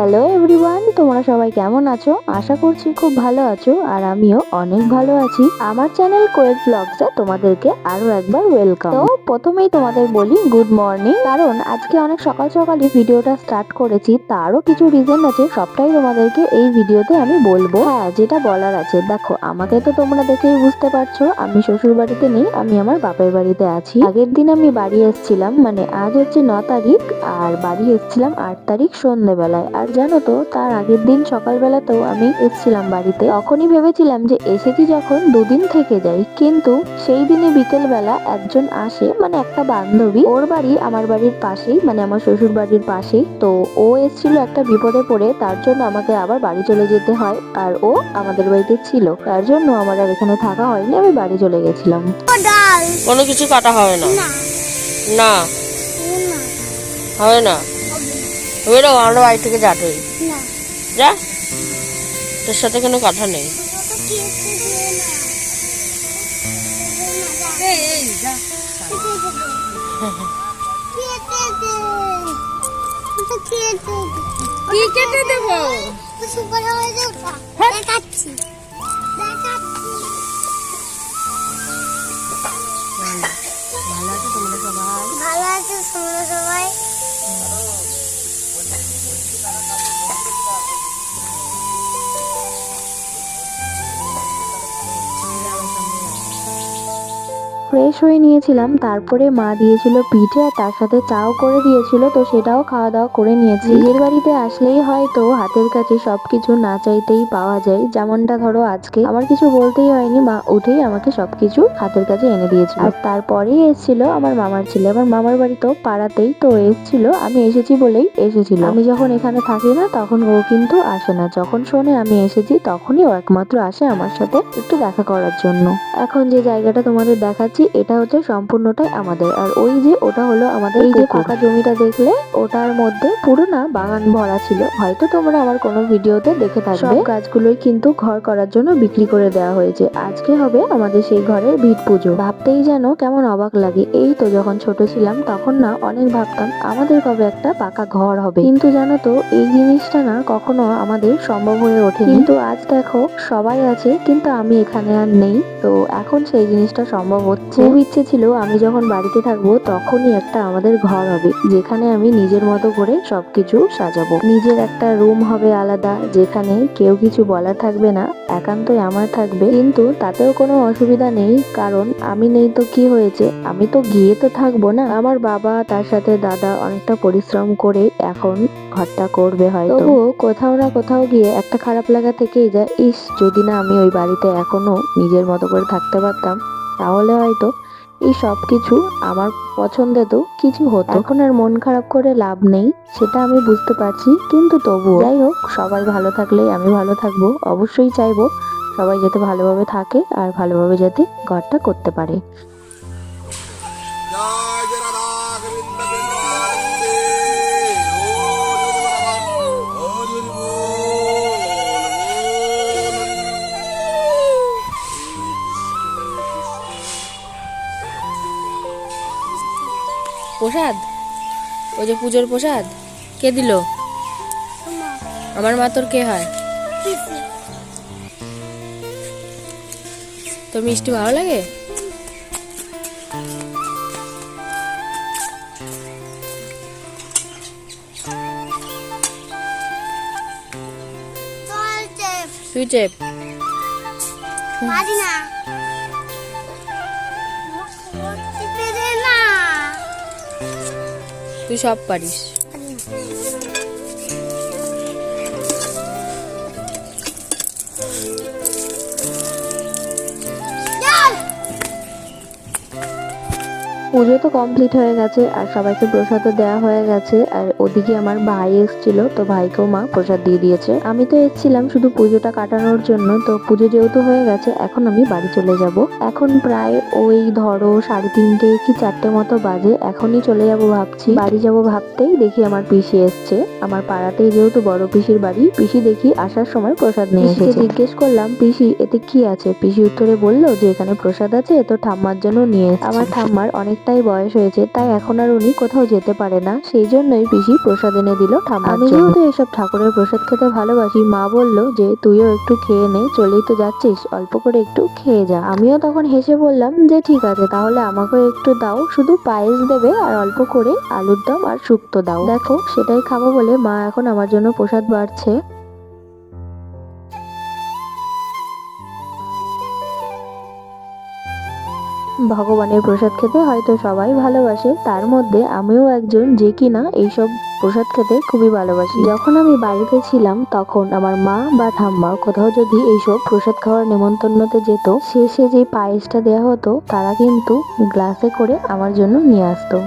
Hello everyone, তোমরা সবাই কেমন আছো? আশা করছি খুব ভালো আছো আর আমিও অনেক ভালো আছি। আমার চ্যানেল কোয়েট ব্লগসে তোমাদেরকে আরো একবার ওয়েলকাম। তো প্রথমেই তোমাদের বলি গুড মর্নিং, কারণ আজকে অনেক সকাল সকালই ভিডিওটা স্টার্ট করেছি। তারও কিছু রিজন আছে, সবটাই তোমাদেরকে এই ভিডিওতে আমি বলবো। হ্যাঁ, যেটা বলার আছে, দেখো আমাকে তো তোমরা দেখেই বুঝতে পারছো আমি শ্বশুর বাড়িতে নেই, আমি আমার বাপের বাড়িতে আছি। আগের দিন আমি বাড়ি এসেছিলাম, মানে আজ হচ্ছে 9 তারিখ আর বাড়ি এসেছিলাম 8 তারিখ সন্ধ্যেবেলায়। আর জানো তো, তার আগের দিন সকালবেলাতেও আমি এসেছিলাম বাড়িতে। তখনই ভেবেছিলাম যে এসেছি যখন দুদিন থেকে যাই, কিন্তু সেই দিনই বিকেল বেলা একজন আসে, মানে একটা বান্ধবী, ওর বাড়ি আমার বাড়ির পাশেই, মানে আমার শ্বশুর বাড়ির পাশেই। তো ও এসেছিল একটা বিপদে পড়ে, তার জন্য আমাকে আবার বাড়ি চলে যেতে হয়। আর ও আমাদের বাড়িতে ছিল, তার জন্য আমার আর এখানে থাকা হয়নি, আমি বাড়ি চলে গেছিলাম। কোনো কিছু কাটা হবে না, না হবে না। বেরো, আমরা বাড়ি থেকে যাবই। যা, তোর সাথে কোনো কথা নেই। কি কেটে দেবো? দেখাচ্ছি। ভালো আছে তোমরা সবাই? ভালো আছে তোমরা সবাই? ফ্রেশ হয়ে নিয়েছিলাম, তারপরে মা দিয়েছিল পিঠে আর তার সাথে চাও করে দিয়েছিল, তো সেটাও খাওয়া দাওয়া করে নিয়েছি। নিজের বাড়িতে আসলেই হয়তো হাতের কাছে সবকিছু না চাইতেই পাওয়া যায়। যেমনটা ধরো আজকে আমার কিছু বলতেই হয়নি, মা উঠেই আমাকে সবকিছু হাতের কাছে এনে দিয়েছিল। আর তারপরেই এসেছিল আমার মামার ছেলে, আমার মামার বাড়ি তো পাড়াতেই, তো এসেছিল, আমি এসেছি বলেই এসেছিল। আমি যখন এখানে থাকি না তখন ও কিন্তু আসে না, যখন শোনে আমি এসেছি তখনই ও একমাত্র আসে আমার সাথে একটু দেখা করার জন্য। এখন যে জায়গাটা তোমাদের দেখাচ্ছি এটা হচ্ছে সম্পূর্ণটাই আমাদের, আর ওই যে ওটা হলো আমাদের এই যে ফাঁকা জমিটা দেখলে, ওটার মধ্যে পুরো না বাগান ভরা ছিল, হয়তো তোমরা আমার কোনো ভিডিওতে দেখে থাকবে। সব গাছগুলোই কিন্তু ঘর করার জন্য বিক্রি করে দেওয়া হয়েছে। আজকে হবে আমাদের সেই ঘরের ভিট পুজো। ভাবতেই যেন কেমন অবাক লাগে। এই তো যখন ছোট ছিলাম তখন না অনেক ভাবতাম আমাদের কবে একটা পাকা ঘর হবে, কিন্তু জানো তো এই জিনিসটা না কখনো আমাদের সম্ভব হয়ে ওঠেনি। কিন্তু আজ দেখো সবাই আছে, কিন্তু আমি এখানে আর নেই, তো এখন সেই জিনিসটা সম্ভব হচ্ছে। খুব ইচ্ছে ছিল আমি যখন বাড়িতে থাকবো তখনই একটা আমাদের ঘর হবে, যেখানে আমি নিজের মতো করে সবকিছু সাজাবো। নিজের একটা রুম হবে আলাদা, যেখানে কেউ কিছু বলার থাকবে না, একান্তই আমার থাকবে। কিন্তু তাতেও কোনো অসুবিধা নেই, কারণ আমি নেই তো কি হয়েছে, আমি তো গিয়ে তো থাকবো না। আমার বাবা তার সাথে দাদা অনেকটা পরিশ্রম করে এখন ঘরটা করবে, হয়তো তবুও কোথাও না কোথাও গিয়ে একটা খারাপ লাগা থেকেই যায়। ইস, যদি না আমি ওই বাড়িতে এখনো নিজের মতো করে থাকতে পারতাম, তাহলে হয়তো এই সব কিছু আমার পছন্দের তো কিছু হতো। এখন আর মন খারাপ করে লাভ নেই, সেটা আমি বুঝতে পারছি, কিন্তু তবুও যাই হোক, সবাই ভালো থাকলেই আমি ভালো থাকবো। অবশ্যই চাইবো সবাই যাতে ভালোভাবে থাকে আর ভালোভাবে যাতে ঘরটা করতে পারে। প্রসাদ, ওই যে পুজোর প্রসাদ কে দিল? আমার মা। তোর কে হয়? তোর মিষ্টি ভালো লাগে? তুই চেপ। তুই সব পারিস। পুজো তো কমপ্লিট হয়ে গেছে আর সবাইকে প্রসাদও দেওয়া হয়ে গেছে। আর ওদিকে আমার ভাই এসেছিল, তো ভাইকেও মা প্রসাদ দিয়ে দিয়েছে। আমি তো এসেছিলাম শুধু পুজোটা কাটানোর জন্য, তো পুজো যেহেতু হয়ে গেছে এখন আমি বাড়ি চলে যাব। এখন প্রায় ওই ধরো 3:30 কি 4টে মতো বাজে, এখনই চলে যাব ভাবছি। বাড়ি যাব ভাবতেই দেখি আমার পিসি এসছে, আমার পাড়াতেই যেহেতু বড় পিসির বাড়ি। পিসি দেখি আসার সময় প্রসাদ নিয়ে এসেছে। জিজ্ঞেস করলাম পিসি এতে কি আছে, পিসি উত্তরে বললো যে এখানে প্রসাদ আছে, তো ঠাম্মার জন্য নিয়ে এসেছে। আমার ঠাম্মার অনেক অনেকটাই বয়স হয়েছে, তাই এখন আর উনি কোথাও যেতে পারে না, সেই জন্যই পিসি প্রসাদ এনে দিল ঠাম্মার জন্য। আমি যেহেতু এসব ঠাকুরের প্রসাদ খেতে ভালোবাসি, মা বলল যে তুইও একটু খেয়ে নে, চলেই তো যাচ্ছিস, অল্প করে একটু খেয়ে যা। আমিও তখন হেসে বললাম যে ঠিক আছে, তাহলে আমাকেও একটু দাও, শুধু পায়েস দেবে আর অল্প করে আলুর দম আর শুক্তো দাও। দেখো সেটাই খাবো বলে মা এখন আমার জন্য প্রসাদ বাড়ছে। ভগবানের প্রসাদ খেতে হয়তো সবাই ভালোবাসে, তার মধ্যে আমিও একজন যে কিনা এইসব প্রসাদ খেতে খুবই ভালোবাসি। যখন আমি বাড়িতে ছিলাম তখন আমার মা বা ঠাম্মা কোথাও যদি এইসব প্রসাদ খাওয়ার নেমন্তন্নতে যেত, শেষে যে পায়েসটা দেওয়া হতো তারা কিন্তু গ্লাসে করে আমার জন্য নিয়ে আসতো।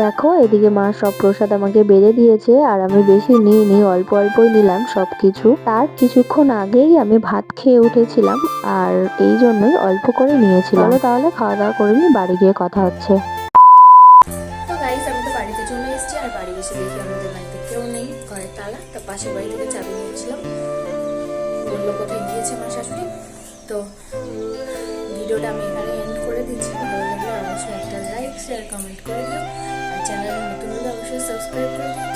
দেখো এদিকে মা সব প্রসাদ আমাকে বেড়ে দিয়েছে, আর আমি বেশি নিইনি, অল্প অল্পই নিলাম সবকিছু। তার কিছুক্ষণ আগেই আমি ভাত খেয়ে উঠেছিলাম, আর এই জন্যই অল্প করে নিয়েছিলাম। চলো তাহলে খাওয়া দাওয়া করে নি, বাড়ি গিয়ে কথা হচ্ছে। তো গাইস আমি তো বাড়িতে চলে এসেছি, আর বাড়ি এসে দেখি আমাদের বাড়িতে কেউ নেই, ঘরের তালা। তো পাশের বাড়ি থেকে চাবি নিয়েছিলাম, বললো কোথায় গিয়েছে আমার শাশুড়ি। তো ভিডিওটা আমি এখানে এন্ড করে দিচ্ছি। ভালো লাগলে অবশ্যই একটা লাইক শেয়ার কমেন্ট করে দিও, আর চ্যানেলে নতুন হলে অবশ্যই সাবস্ক্রাইব করে দিও।